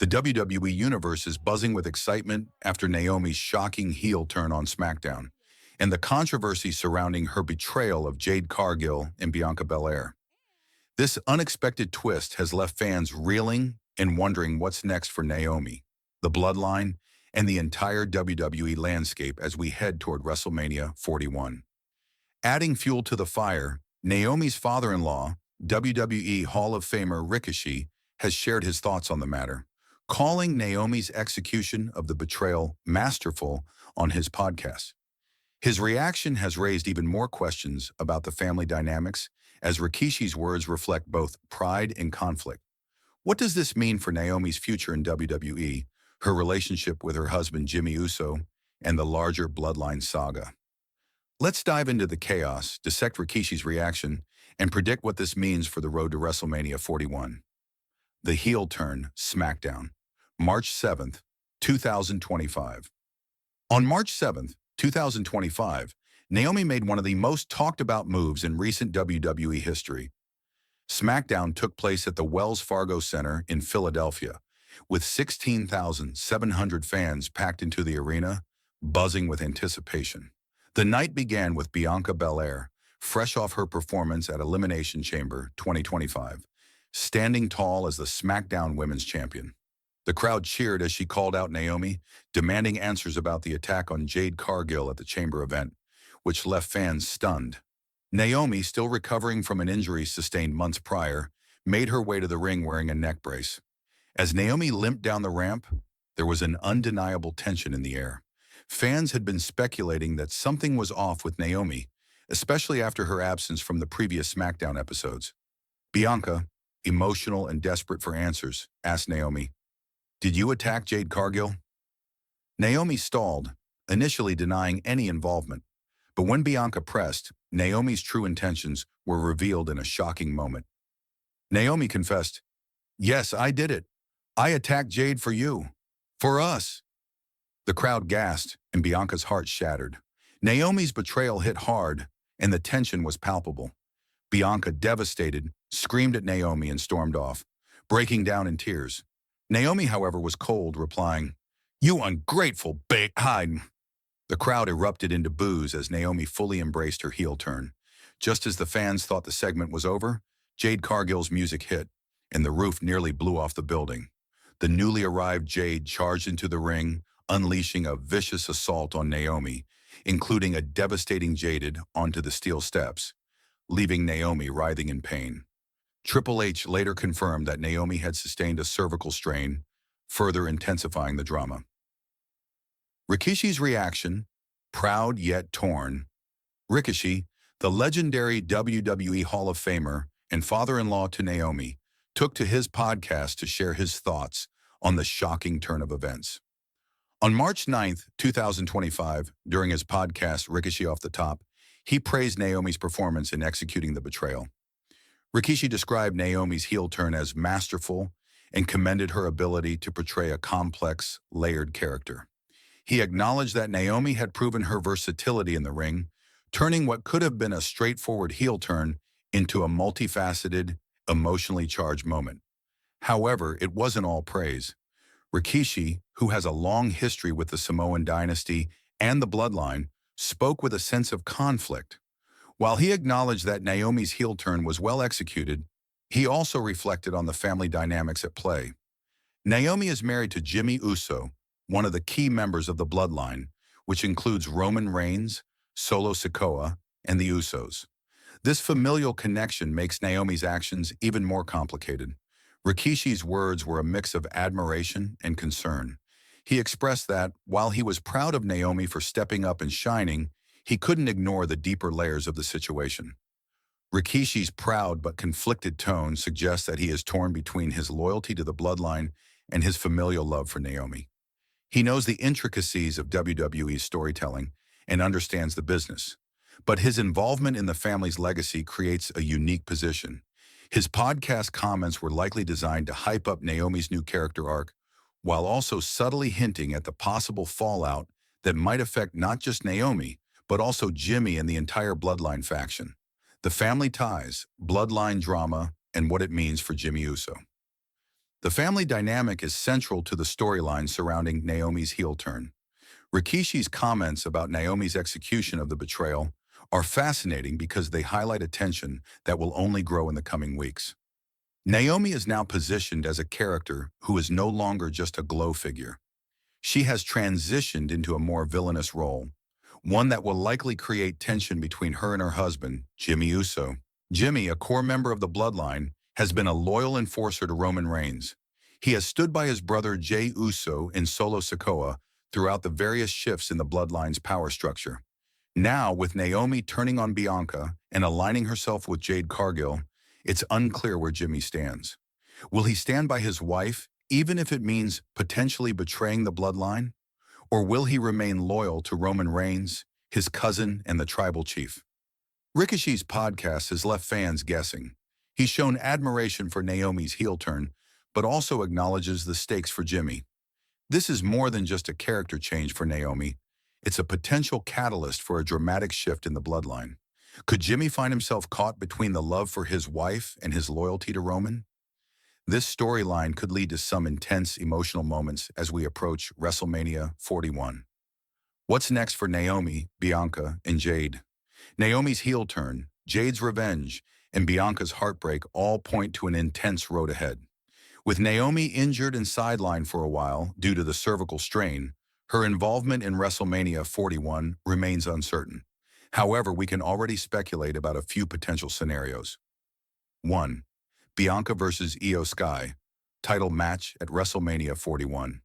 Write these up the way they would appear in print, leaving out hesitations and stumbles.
WWE Universe is buzzing with excitement after Naomi's shocking heel turn on SmackDown, and the controversy surrounding her betrayal of Jade Cargill and Bianca Belair. This unexpected twist has left fans reeling and wondering what's next for Naomi, the bloodline, and the entire WWE landscape as we head toward WrestleMania 41. Adding fuel to the fire, Naomi's father-in-law, WWE Hall of Famer Rikishi, has shared his thoughts on the matter, calling Naomi's execution of the betrayal masterful on his podcast. His reaction has raised even more questions about the family dynamics, as Rikishi's words reflect both pride and conflict. What does this mean for Naomi's future in WWE, her relationship with her husband Jimmy Uso, and the larger bloodline saga? Let's dive into the chaos, dissect Rikishi's reaction, and predict what this means for the road to WrestleMania 41. The heel turn, SmackDown, March 7th, 2025. On March 7th, 2025, Naomi made one of the most talked about moves in recent WWE history. SmackDown took place at the Wells Fargo Center in Philadelphia, with 16,700 fans packed into the arena, buzzing with anticipation. The night began with Bianca Belair, fresh off her performance at Elimination Chamber 2025, standing tall as the SmackDown Women's Champion. The crowd cheered as she called out Naomi, demanding answers about the attack on Jade Cargill at the Chamber event, which left fans stunned. Naomi, still recovering from an injury sustained months prior, made her way to the ring wearing a neck brace. As Naomi limped down the ramp, there was an undeniable tension in the air. Fans had been speculating that something was off with Naomi, especially after her absence from the previous SmackDown episodes. Bianca, emotional and desperate for answers, asked Naomi, "Did you attack Jade Cargill?" Naomi stalled, initially denying any involvement. But when Bianca pressed, Naomi's true intentions were revealed in a shocking moment. Naomi confessed, "Yes, I did it. I attacked Jade for you. For us." The crowd gasped, and Bianca's heart shattered. Naomi's betrayal hit hard, and the tension was palpable. Bianca, devastated, screamed at Naomi and stormed off, breaking down in tears. Naomi, however, was cold, replying, "You ungrateful hide." The crowd erupted into boos as Naomi fully embraced her heel turn. Just as the fans thought the segment was over, Jade Cargill's music hit, and the roof nearly blew off the building. The newly arrived Jade charged into the ring, unleashing a vicious assault on Naomi, including a devastating Jaded onto the steel steps, leaving Naomi writhing in pain. Triple H later confirmed that Naomi had sustained a cervical strain, further intensifying the drama. Rikishi's reaction, proud yet torn. Rikishi, the legendary WWE Hall of Famer and father-in-law to Naomi, took to his podcast to share his thoughts on the shocking turn of events. On March 9th, 2025, during his podcast Rikishi Off the Top, he praised Naomi's performance in executing the betrayal. Rikishi described Naomi's heel turn as masterful and commended her ability to portray a complex, layered character. He acknowledged that Naomi had proven her versatility in the ring, turning what could have been a straightforward heel turn into a multifaceted, emotionally charged moment. However, it wasn't all praise. Rikishi, who has a long history with the Samoan dynasty and the bloodline, spoke with a sense of conflict. While he acknowledged that Naomi's heel turn was well executed, he also reflected on the family dynamics at play. Naomi is married to Jimmy Uso, one of the key members of the bloodline, which includes Roman Reigns, Solo Sikoa, and the Usos. This familial connection makes Naomi's actions even more complicated. Rikishi's words were a mix of admiration and concern. He expressed that, while he was proud of Naomi for stepping up and shining, he couldn't ignore the deeper layers of the situation. Rikishi's proud but conflicted tone suggests that he is torn between his loyalty to the bloodline and his familial love for Naomi. He knows the intricacies of WWE's storytelling and understands the business, but his involvement in the family's legacy creates a unique position. His podcast comments were likely designed to hype up Naomi's new character arc, while also subtly hinting at the possible fallout that might affect not just Naomi, but also Jimmy and the entire bloodline faction. The family ties, bloodline drama, and what it means for Jimmy Uso. The family dynamic is central to the storyline surrounding Naomi's heel turn. Rikishi's comments about Naomi's execution of the betrayal are fascinating because they highlight a tension that will only grow in the coming weeks. Naomi is now positioned as a character who is no longer just a glow figure. She has transitioned into a more villainous role, one that will likely create tension between her and her husband, Jimmy Uso. Jimmy, a core member of the bloodline, has been a loyal enforcer to Roman Reigns. He has stood by his brother Jey Uso in Solo Sikoa throughout the various shifts in the bloodline's power structure. Now, with Naomi turning on Bianca and aligning herself with Jade Cargill, it's unclear where Jimmy stands. Will he stand by his wife, even if it means potentially betraying the bloodline? Or will he remain loyal to Roman Reigns, his cousin, and the tribal chief? Rikishi's podcast has left fans guessing. He's shown admiration for Naomi's heel turn, but also acknowledges the stakes for Jimmy. This is more than just a character change for Naomi. It's a potential catalyst for a dramatic shift in the bloodline. Could Jimmy find himself caught between the love for his wife and his loyalty to Roman? This storyline could lead to some intense emotional moments as we approach WrestleMania 41. What's next for Naomi, Bianca, and Jade? Naomi's heel turn, Jade's revenge, and Bianca's heartbreak all point to an intense road ahead. With Naomi injured and sidelined for a while due to the cervical strain, her involvement in WrestleMania 41 remains uncertain. However, we can already speculate about a few potential scenarios. 1. Bianca vs. Io Sky, title match at WrestleMania 41.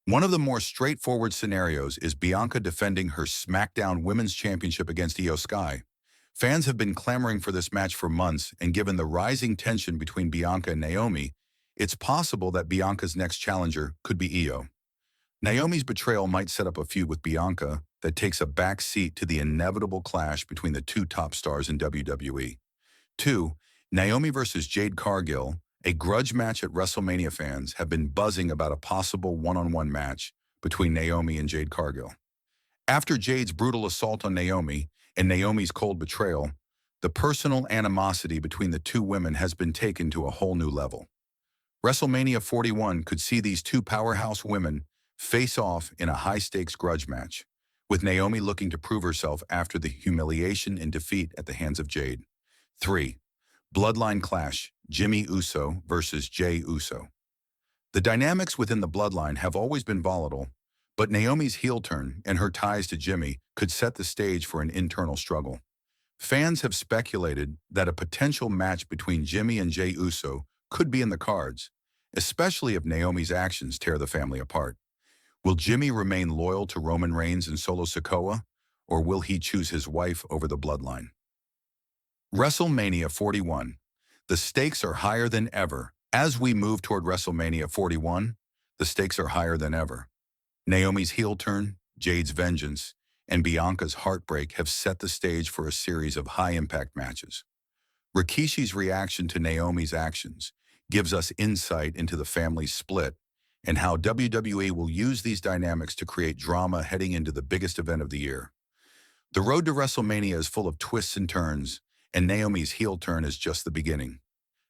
One of the more straightforward scenarios is Bianca defending her SmackDown Women's Championship against Io Sky. Fans have been clamoring for this match for months, and given the rising tension between Bianca and Naomi, it's possible that Bianca's next challenger could be Io. Naomi's betrayal might set up a feud with Bianca that takes a back seat to the inevitable clash between the two top stars in WWE. 2. Naomi vs. Jade Cargill, a grudge match at WrestleMania. Fans have been buzzing about a possible one-on-one match between Naomi and Jade Cargill. After Jade's brutal assault on Naomi and Naomi's cold betrayal, the personal animosity between the two women has been taken to a whole new level. WrestleMania 41 could see these two powerhouse women face off in a high-stakes grudge match, with Naomi looking to prove herself after the humiliation and defeat at the hands of Jade. 3. Bloodline clash, Jimmy Uso versus Jey Uso. The dynamics within the bloodline have always been volatile, but Naomi's heel turn and her ties to Jimmy could set the stage for an internal struggle. Fans have speculated that a potential match between Jimmy and Jey Uso could be in the cards, especially if Naomi's actions tear the family apart. Will Jimmy remain loyal to Roman Reigns in Solo Sikoa, or will he choose his wife over the bloodline? WrestleMania 41. The stakes are higher than ever. As we move toward WrestleMania 41, the stakes are higher than ever. Naomi's heel turn, Jade's vengeance, and Bianca's heartbreak have set the stage for a series of high-impact matches. Rikishi's reaction to Naomi's actions gives us insight into the family's split and how WWE will use these dynamics to create drama heading into the biggest event of the year. The road to WrestleMania is full of twists and turns, and Naomi's heel turn is just the beginning.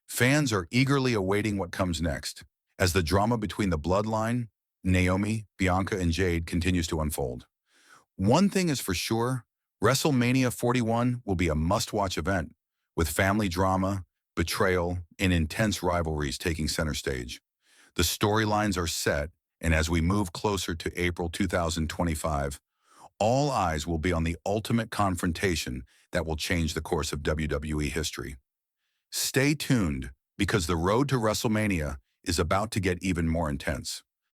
Fans are eagerly awaiting what comes next, as the drama between the bloodline, Naomi, Bianca, and Jade continues to unfold. One thing is for sure, WrestleMania 41 will be a must-watch event, with family drama, betrayal, and intense rivalries taking center stage. The storylines are set, and as we move closer to April 2025, all eyes will be on the ultimate confrontation that will change the course of WWE history. Stay tuned, because the road to WrestleMania is about to get even more intense.